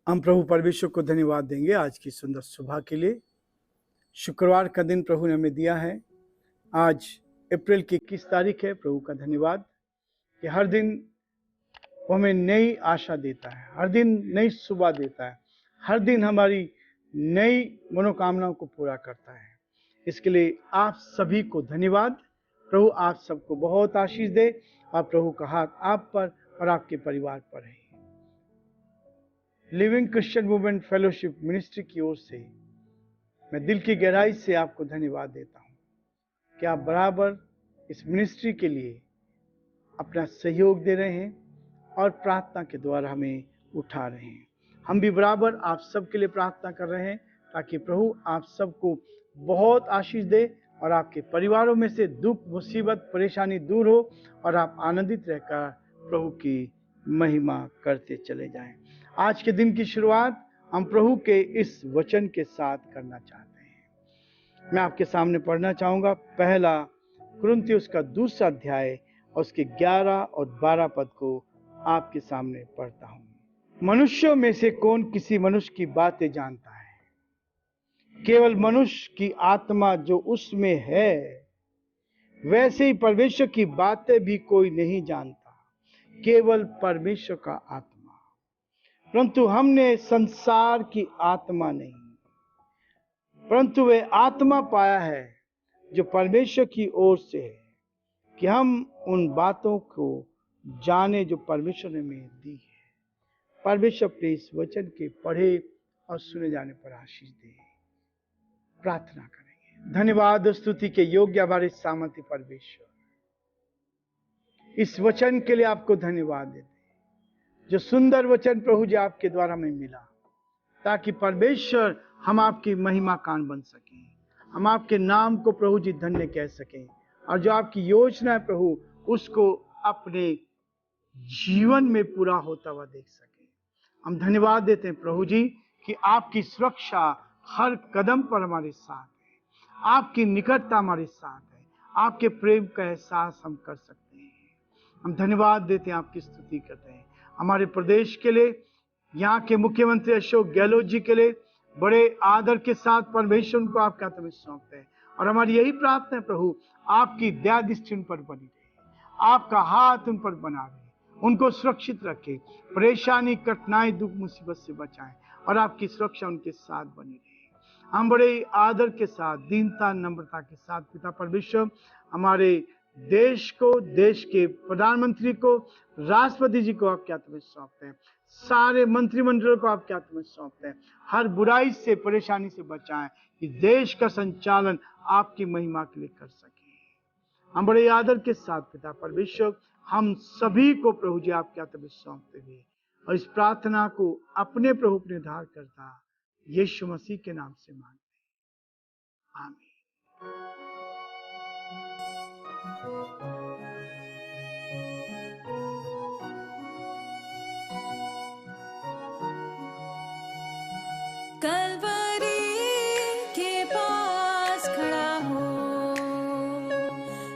हम प्रभु परमेश्वर को धन्यवाद देंगे आज की सुंदर सुबह के लिए। शुक्रवार का दिन प्रभु ने हमें दिया है। आज अप्रैल की 21 तारीख है। प्रभु का धन्यवाद कि हर दिन वो हमें नई आशा देता है, हर दिन नई सुबह देता है, हर दिन हमारी नई मनोकामनाओं को पूरा करता है। इसके लिए आप सभी को धन्यवाद। प्रभु आप सबको बहुत आशीष दे और प्रभु का हाथ आप पर और आपके परिवार पर है। Living Christian movement fellowship ministry की ओर से मैं दिल की गहराई से आपको धन्यवाद देता हूं कि आप बराबर इस मिनिस्ट्री के लिए अपना सहयोग दे रहे हैं और प्रार्थना के द्वारा हमें उठा रहे हैं। हम भी बराबर आप सबके लिए प्रार्थना कर रहे हैं ताकि प्रभु आप सबको बहुत आशीष दे और आपके परिवारों में से दुख, मुसीबत, परेशानी दूर हो और आप आनंदित रहकर प्रभु की महिमा करते चले जाएं। आज के दिन की शुरुआत हम प्रभु के इस वचन के साथ करना चाहते हैं। मैं आपके सामने पढ़ना चाहूंगा पहला कुरिन्थियों का 2 अध्याय और उसके 11 और 12 पद को आपके सामने पढ़ता हूं। मनुष्यों में से कौन किसी मनुष्य की बातें जानता है? केवल मनुष्य की आत्मा जो उसमें है, वैसे ही परमेश्वर की बातें भी कोई नहीं जानता, केवल परमेश्वर का आत्मा। परंतु हमने संसार की आत्मा नहीं, परंतु वे आत्मा पाया है जो परमेश्वर की ओर से है, कि हम उन बातों को जाने जो परमेश्वर ने हमें दी है। परमेश्वर अपने इस वचन के पढ़े और सुने जाने पर आशीष दे। प्रार्थना करेंगे। धन्यवाद और स्तुति के योग्य हमारे सामर्थ्य परमेश्वर, इस वचन के लिए आपको धन्यवाद देते हैं। जो सुंदर वचन प्रभु जी आपके द्वारा हमें मिला, ताकि परमेश्वर हम आपकी महिमा कान बन सकें, हम आपके नाम को प्रभु जी धन्य कह सकें और जो आपकी योजना है प्रभु उसको अपने जीवन में पूरा होता हुआ देख सकें। हम धन्यवाद देते हैं प्रभु जी कि आपकी सुरक्षा हर कदम पर हमारे साथ है, आपकी निकटता हमारे साथ है, आपके प्रेम का एहसास हम कर सकते हैं। हम धन्यवाद देते हैं, आपकी स्तुति करते हैं हमारे प्रदेश के लिए, यहाँ के मुख्यमंत्री अशोक गहलोत जी के लिए बड़े आदर के साथ परमेश्वर को आपके हाथ में सौंपते हैं। और हमारी यही प्रार्थना है प्रभु, आपकी दया दृष्टि उन पर बनी रहे, आपका हाथ उन पर बना रहे, उनको सुरक्षित रखे, परेशानी, कठिनाई, दुख, मुसीबत से बचाएं और आपकी सुरक्षा उनके साथ बनी रहे। हम बड़े आदर के साथ, दीनता, नम्रता के साथ पिता परमेश्वर हमारे देश को, देश के प्रधानमंत्री को, राष्ट्रपति जी को आपके हाथ में सौंपते हैं, सारे मंत्रिमंडल को आपके हाथ में सौंपते हैं। हर बुराई से, परेशानी से बचाएं कि देश का संचालन आपकी महिमा के लिए कर सके। हम बड़े आदर के साथ पिता परमेश्वर हम सभी को प्रभु जी आपके हाथ में सौंपते हुए और इस प्रार्थना को अपने प्रभु अपने उद्धार करता यीशु मसीह के नाम से मांगते हैं, आमीन। कलवरी के पास खड़ा हो,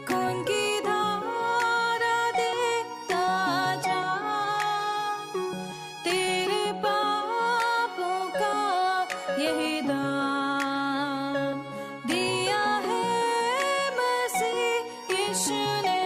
खून की धारा देखता जा, तेरे पापों का यही दाम दिया है मसीह यीशु ने।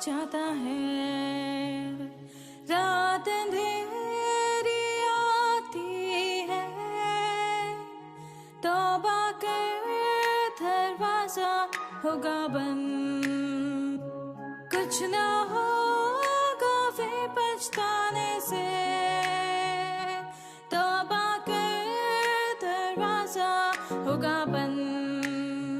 चाहता है, रात अंधेरी आती है, तौबा कर दरवाजा होगा बंद, कुछ ना होगा फिर पछताने से, तौबा कर दरवाजा होगा बंद।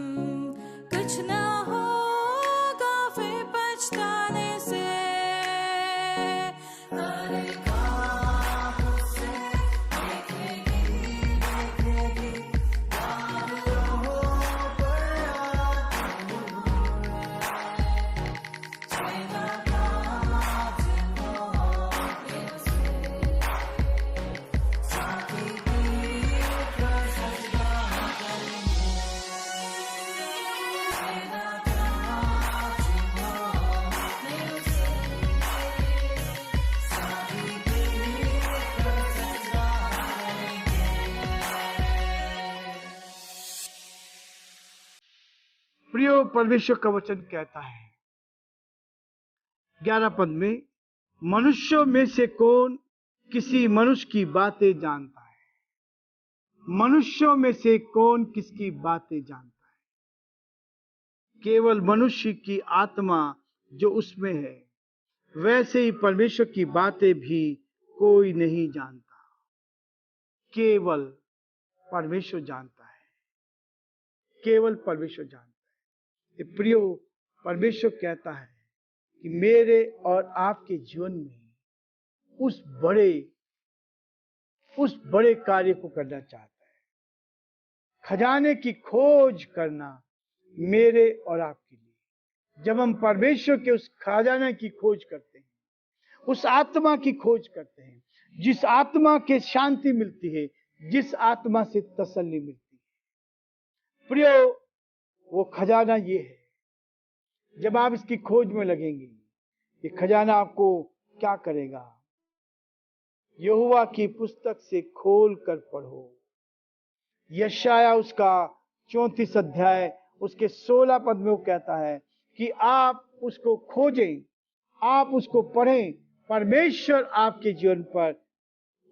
प्रियो, परमेश्वर का वचन कहता है 11 पद में, मनुष्यों में से कौन किसी मनुष्य की बातें जानता है? मनुष्यों में से कौन किसकी बातें जानता है? केवल मनुष्य की आत्मा जो उसमें है, वैसे ही परमेश्वर की बातें भी कोई नहीं जानता, केवल परमेश्वर जानता है। केवल परमेश्वर जानता है। प्रियो, परमेश्वर कहता है कि मेरे और आपके जीवन में उस बड़े कार्य को करना चाहता है। खजाने की खोज करना मेरे और आपके लिए। जब हम परमेश्वर के उस खजाने की खोज करते हैं, उस आत्मा की खोज करते हैं, जिस आत्मा के शांति मिलती है, जिस आत्मा से तसल्ली मिलती है। प्रियो, वो खजाना ये है। जब आप इसकी खोज में लगेंगे, ये खजाना आपको क्या करेगा? यहोवा की पुस्तक से खोल कर पढ़ो। यशाया उसका 34 अध्याय उसके 16 पद में वो कहता है कि आप उसको खोजें, आप उसको पढ़ें। परमेश्वर आपके जीवन पर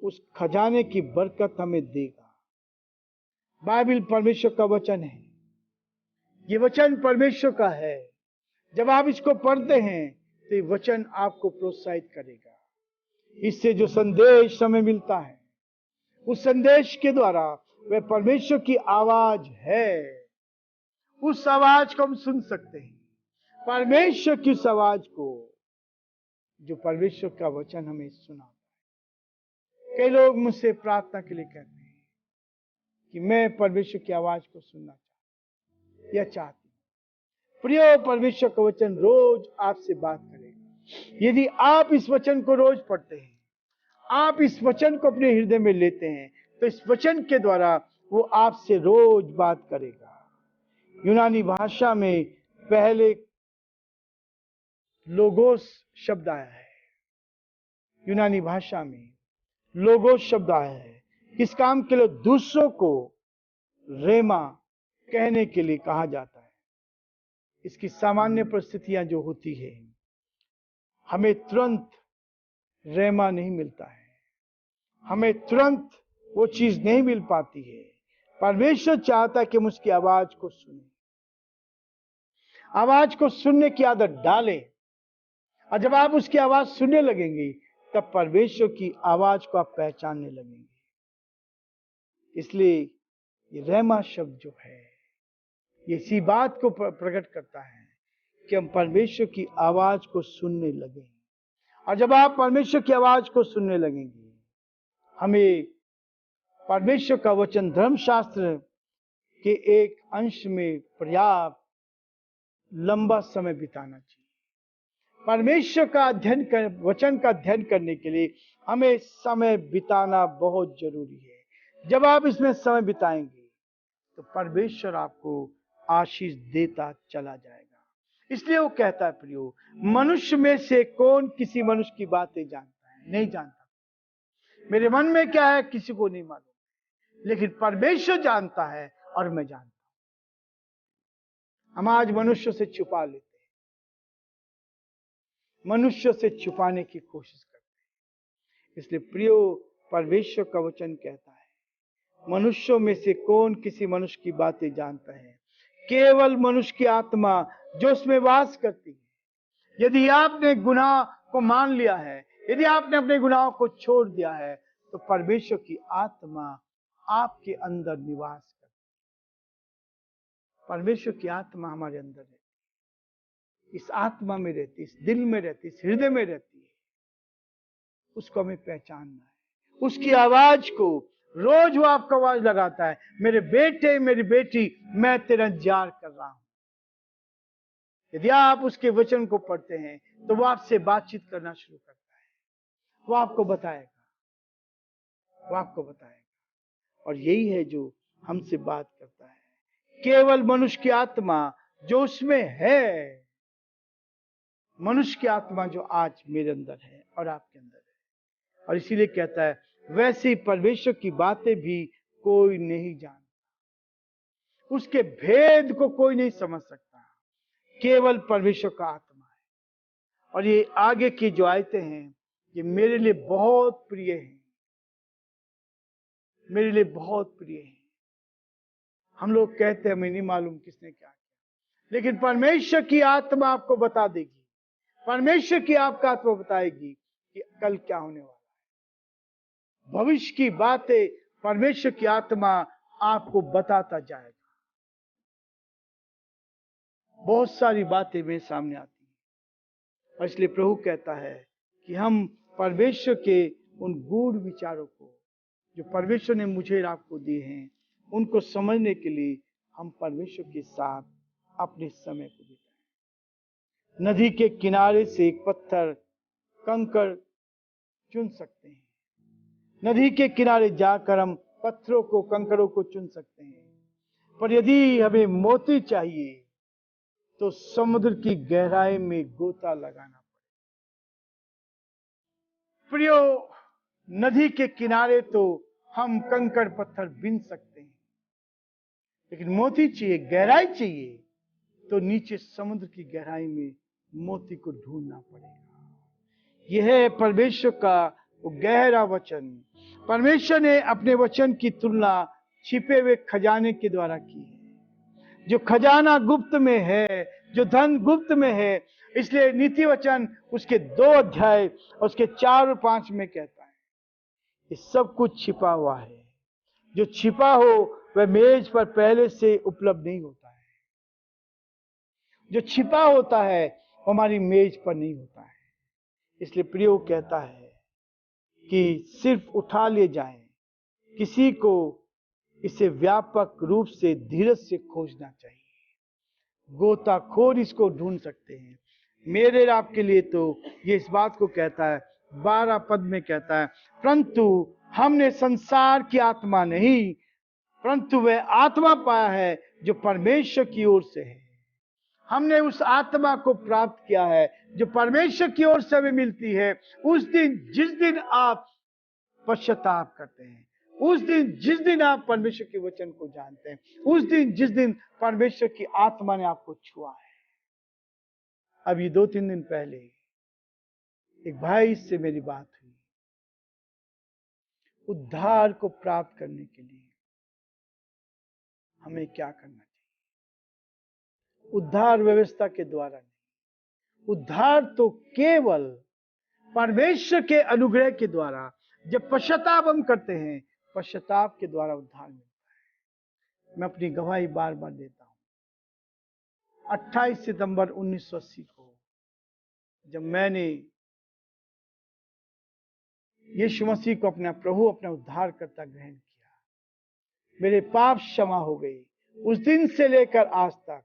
उस खजाने की बरकत हमें देगा। बाइबल परमेश्वर का वचन है। ये वचन परमेश्वर का है। जब आप इसको पढ़ते हैं तो ये वचन आपको प्रोत्साहित करेगा। इससे जो संदेश हमें मिलता है, उस संदेश के द्वारा वह परमेश्वर की आवाज है। उस आवाज को हम सुन सकते हैं, परमेश्वर की उस आवाज को, जो परमेश्वर का वचन हमें सुनाता है। कई लोग मुझसे प्रार्थना के लिए कहते हैं कि मैं परमेश्वर की आवाज को सुनना चाहती हूँ। प्रिय, परमेश्वर का वचन रोज आपसे बात करेगा। यदि आप इस वचन को रोज पढ़ते हैं, आप इस वचन को अपने हृदय में लेते हैं, तो इस वचन के द्वारा वो आपसे रोज बात करेगा। यूनानी भाषा में पहले लोगोस शब्द आया है। यूनानी भाषा में लोगोस शब्द आया है। किस काम के लिए? दूसरों को रेमा कहने के लिए कहा जाता है। इसकी सामान्य परिस्थितियां जो होती है, हमें तुरंत रेमा नहीं मिलता है, हमें तुरंत वो चीज नहीं मिल पाती है। परमेश्वर चाहता है कि हम उसकी आवाज को सुने, आवाज को सुनने की आदत डालें। और जब आप उसकी आवाज सुनने लगेंगे, तब परमेश्वर की आवाज को आप पहचानने लगेंगे। इसलिए ये रहमा शब्द जो है, ये इसी बात को प्रकट करता है कि हम परमेश्वर की आवाज को सुनने लगे। और जब आप परमेश्वर की आवाज को सुनने लगेंगे, हमें परमेश्वर का वचन धर्मशास्त्र के एक अंश में पर्याप्त लंबा समय बिताना चाहिए। परमेश्वर का अध्ययन वचन का अध्ययन करने के लिए हमें समय बिताना बहुत जरूरी है। जब आप इसमें समय बिताएंगे, तो परमेश्वर आपको आशीष देता चला जाएगा। इसलिए वो कहता है, प्रियो, मनुष्य में से कौन किसी मनुष्य की बातें जानता है? नहीं जानता। मेरे मन में क्या है किसी को नहीं मालूम, लेकिन परमेश्वर जानता है और मैं जानता हूं। हम आज मनुष्य से छुपा लेते हैं, मनुष्य से छुपाने की कोशिश करते हैं। इसलिए प्रियो, परमेश्वर का वचन कहता है, मनुष्यों में से कौन किसी मनुष्य की बातें जानता है? केवल मनुष्य की आत्मा जो उसमें वास करती है। यदि आपने गुनाह को मान लिया है, यदि आपने अपने गुनाहों को छोड़ दिया है, तो परमेश्वर की आत्मा आपके अंदर निवास करती है। परमेश्वर की आत्मा हमारे अंदर रहती है, इस आत्मा में रहती है, इस दिल में रहती है, इस हृदय में रहती है। उसको हमें पहचानना है। उसकी आवाज को रोज वो आपका आवाज लगाता है, मेरे बेटे मेरी बेटी, मैं तेरा इंतजार कर रहा हूं। यदि आप उसके वचन को पढ़ते हैं, तो वो आपसे बातचीत करना शुरू करता है। वो आपको बताएगा, वो आपको बताएगा। और यही है जो हमसे बात करता है। केवल मनुष्य की आत्मा जो उसमें है, मनुष्य की आत्मा जो आज मेरे अंदर है और आपके अंदर है। और इसीलिए कहता है, वैसे ही परमेश्वर की बातें भी कोई नहीं जानता, उसके भेद को कोई नहीं समझ सकता। केवल परमेश्वर का आत्मा है। और ये आगे की जो आयतें हैं ये मेरे लिए बहुत प्रिय हैं, मेरे लिए बहुत प्रिय हैं। हम लोग कहते हैं हमें नहीं मालूम किसने क्या किया, लेकिन परमेश्वर की आत्मा आपको बता देगी, परमेश्वर की आपका आत्मा बताएगी कि कल क्या होने वाला है। भविष्य की बातें परमेश्वर की आत्मा आपको बताता जाएगा। बहुत सारी बातें मेरे सामने आती हैं और इसलिए प्रभु कहता है कि हम परमेश्वर के उन गूढ़ विचारों को जो परमेश्वर ने मुझे और आपको दिए हैं उनको समझने के लिए हम परमेश्वर के साथ अपने समय को बिताएं। नदी के किनारे से एक पत्थर कंकड़ चुन सकते हैं, नदी के किनारे जाकर हम पत्थरों को कंकड़ों को चुन सकते हैं, पर यदि हमें मोती चाहिए तो समुद्र की गहराई में गोता लगाना पड़ेगा। प्रियो, नदी के किनारे तो हम कंकड़ पत्थर बीन सकते हैं, लेकिन मोती चाहिए, गहराई चाहिए, तो नीचे समुद्र की गहराई में मोती को ढूंढना पड़ेगा। यह है परमेश्वर का वो गहरा वचन। परमेश्वर ने अपने वचन की तुलना छिपे हुए खजाने के द्वारा की है। जो खजाना गुप्त में है, जो धन गुप्त में है, इसलिए नीति वचन उसके 2 अध्याय और उसके 4 और 5 में कहता है ये सब कुछ छिपा हुआ है। जो छिपा हो वह मेज पर पहले से उपलब्ध नहीं होता है, जो छिपा होता है वो हमारी मेज पर नहीं होता है। इसलिए प्रियो कहता है कि सिर्फ उठा ले जाएं, किसी को इसे व्यापक रूप से धीरज से खोजना चाहिए। गोताखोर इसको ढूंढ सकते हैं। मेरे और आपके लिए तो ये इस बात को कहता है, 12 पद में कहता है, परंतु हमने संसार की आत्मा नहीं, परंतु वह आत्मा पाया है जो परमेश्वर की ओर से है। हमने उस आत्मा को प्राप्त किया है जो परमेश्वर की ओर से हमें मिलती है। उस दिन जिस दिन आप पश्चाताप करते हैं, उस दिन जिस दिन आप परमेश्वर के वचन को जानते हैं, उस दिन जिस दिन परमेश्वर की आत्मा ने आपको छुआ है। अभी 2-3 दिन पहले एक भाई से मेरी बात हुई। उद्धार को प्राप्त करने के लिए हमें क्या करना चाहिए? उद्धार व्यवस्था के द्वारा नहीं, उद्धार तो केवल परमेश्वर के अनुग्रह के द्वारा, जब पश्चाताप हम करते हैं, पश्चाताप के द्वारा उद्धार मिलता है। मैं अपनी गवाही बार बार देता हूं। 28 सितंबर 1980 को जब मैंने यीशु मसीह को अपना प्रभु, अपना उद्धारकर्ता ग्रहण किया, मेरे पाप क्षमा हो गए। उस दिन से लेकर आज तक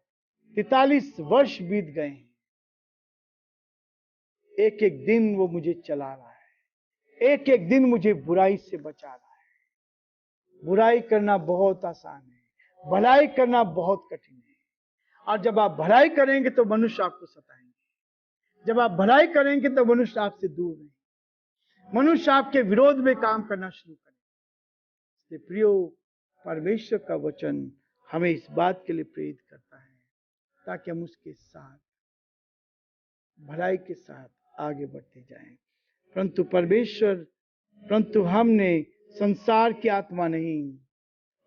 43 वर्ष बीत गए हैं। एक एक दिन वो मुझे चला रहा है, एक एक दिन मुझे बुराई से बचा रहा है। बुराई करना बहुत आसान है, भलाई करना बहुत कठिन है। और जब आप भलाई करेंगे तो मनुष्य आपको सताएंगे, जब आप भलाई करेंगे तो मनुष्य आपसे दूर रहेंगे, मनुष्य आपके विरोध में काम करना शुरू करेंगे। इसलिए प्रियो, परमेश्वर का वचन हमें इस बात के लिए प्रेरित करता है ताकि हम उसके साथ भलाई के साथ आगे बढ़ते जाएं। परंतु हमने संसार की आत्मा नहीं,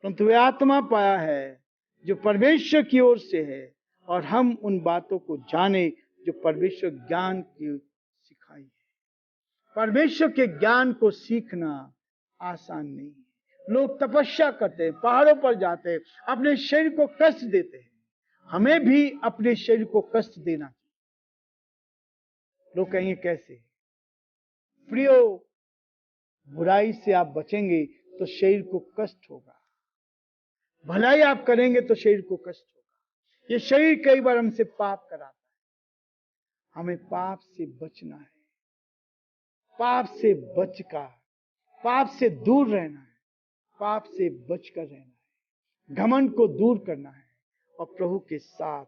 परंतु वह आत्मा पाया है जो परमेश्वर की ओर से है, और हम उन बातों को जाने जो परमेश्वर ज्ञान की सिखाई है। परमेश्वर के ज्ञान को सीखना आसान नहीं है। लोग तपस्या करते हैं, पहाड़ों पर जाते हैं, अपने शरीर को कष्ट देते हैं। हमें भी अपने शरीर को कष्ट देना चाहिए। लोग कहेंगे कैसे? प्रियो, बुराई से आप बचेंगे तो शरीर को कष्ट होगा, भलाई आप करेंगे तो शरीर को कष्ट होगा। ये शरीर कई बार हमसे पाप कराता है। हमें पाप से बचना है, पाप से बचकर, पाप से दूर रहना है, पाप से बचकर रहना है, घमंड को दूर करना है और प्रभु के साथ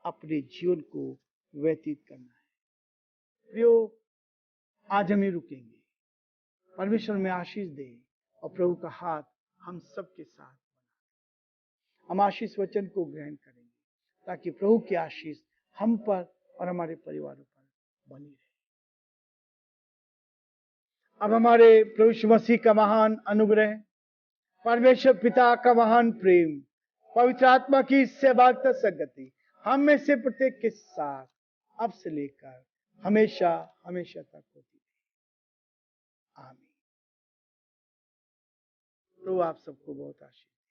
अपने जीवन को व्यतीत करना है। प्रियो, आज हम ही रुकेंगे। परमेश्वर में आशीष दे और प्रभु का हाथ हम सबके साथ बना। हम आशीष वचन को ग्रहण करेंगे ताकि प्रभु की आशीष हम पर और हमारे परिवारों पर बनी रहे। अब हमारे प्रभु यीशु मसीह का महान अनुग्रह, परमेश्वर पिता का महान प्रेम, पवित्र आत्मा की सहभागिता संगति हम में से प्रत्येक के साथ अब से लेकर हमेशा हमेशा तक होती है। आमीन। प्रभु आप सबको बहुत आशीष